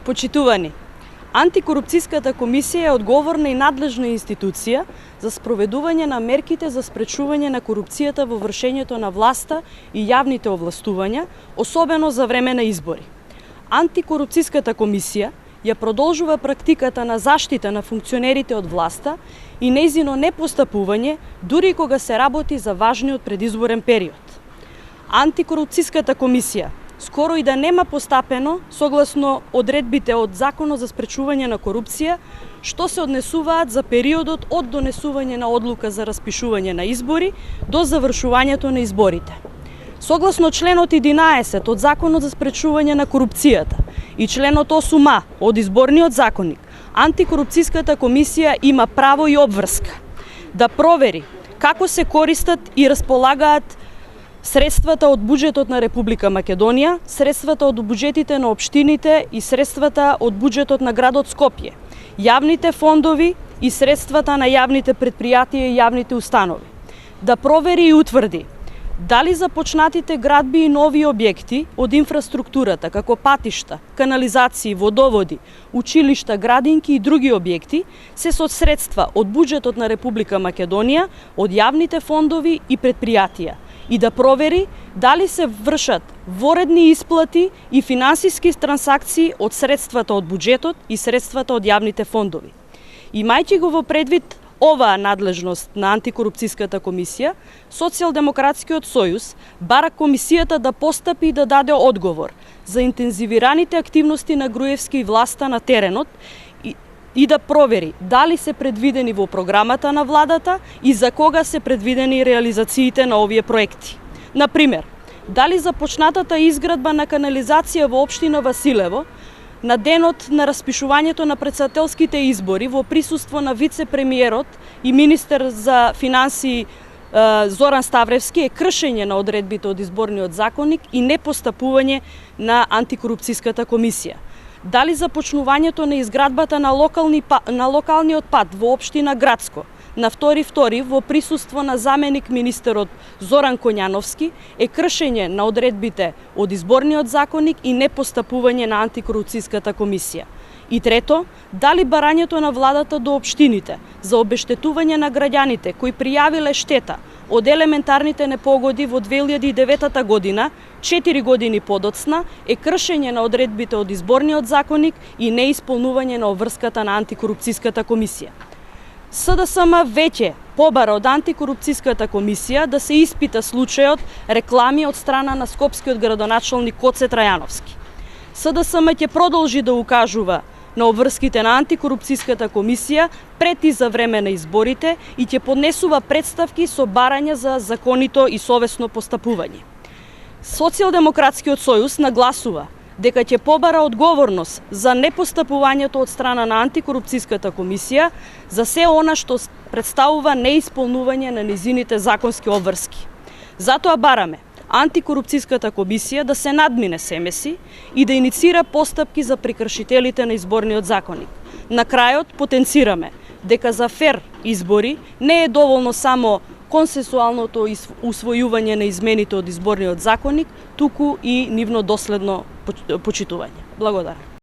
Почитувани, Антикорупцијската комисија е одговорна и надлежна институција за спроведување на мерките за спречување на корупцијата во вршењето на власта и јавните овластувања, особено за време на избори. Антикорупцијската комисија ја продолжува практиката на заштита на функционерите од власта и нејзино непостапување, дури кога се работи за важниот предизборен период. Антикорупцијската комисија скоро и да нема постапено согласно одредбите од Законот за спречување на корупција, што се однесуваат за периодот од донесување на одлука за распишување на избори до завршувањето на изборите. Согласно членот 11 од Законот за спречување на корупцијата и членот 8а од Изборниот законник, Антикорупцијската комисија има право и обврска да провери како се користат и располагаат средствата од буџетот на Република Македонија, средствата од буџетите на општините и средствата од буџетот на градот Скопје, јавните фондови и средствата на јавните предпријатија и јавните установи. Да провери и утврди дали започнатите градби и нови објекти од инфраструктурата, како патишта, канализации, водоводи, училишта, градинки и други објекти, се со средства од буџетот на Република Македонија, од јавните фондови и предпријатија, и да провери дали се вршат воредни исплати и финансиски трансакции од средствата од буџетот и средствата од јавните фондови. Имајќи го во предвид оваа надлежност на Антикорупцијската комисија, Социјалдемократскиот сојуз бара комисијата да постапи и да даде одговор за интензивираните активности на Груевски и власта на теренот и да провери дали се предвидени во програмата на владата и за кога се предвидени реализациите на овие проекти. Например, дали започнатата изградба на канализација во општина Василево на денот на распишувањето на претседателските избори во присуство на вице-премиерот и министер за финансии Зоран Ставревски е кршење на одредбите од Изборниот законник и непостапување на Антикорупцијската комисија. Дали започнувањето на изградбата на локалниот пат во општина Градско на 2.2 во присуство на заменик министерот Зоран Коњановски е кршење на одредбите од Изборниот законник и непостапување на Антикорупцијската комисија. И трето, дали барањето на владата до општините за обештетување на граѓаните кои пријавиле штета од елементарните непогоди во 2009 година, 4 години подоцна, е кршење на одредбите од Изборниот законник и неисполнување на обврската на Антикорупцијската комисија. СДСМ веќе побара од Антикорупцијската комисија да се испита случајот реклами од страна на скопскиот градоначалник Коце Трајановски. СДСМ ќе продолжи да укажува на обврските на Антикорупцијската комисија пред и за време на изборите и ќе поднесува представки со барања за законито и совесно постапување. Социјалдемократскиот сојуз нагласува дека ќе побара одговорност за непостапувањето од страна на Антикорупцијската комисија за се она што представува неисполнување на низините законски обврски. Затоа бараме Антикорупцијската комисија да се надмине семеси и да иницира постапки за прекршителите на Изборниот законник. На крајот потенцираме дека за фер избори не е доволно само консенсуалното усвојување на измените од Изборниот законник, туку и нивно доследно почитување. Благодарам.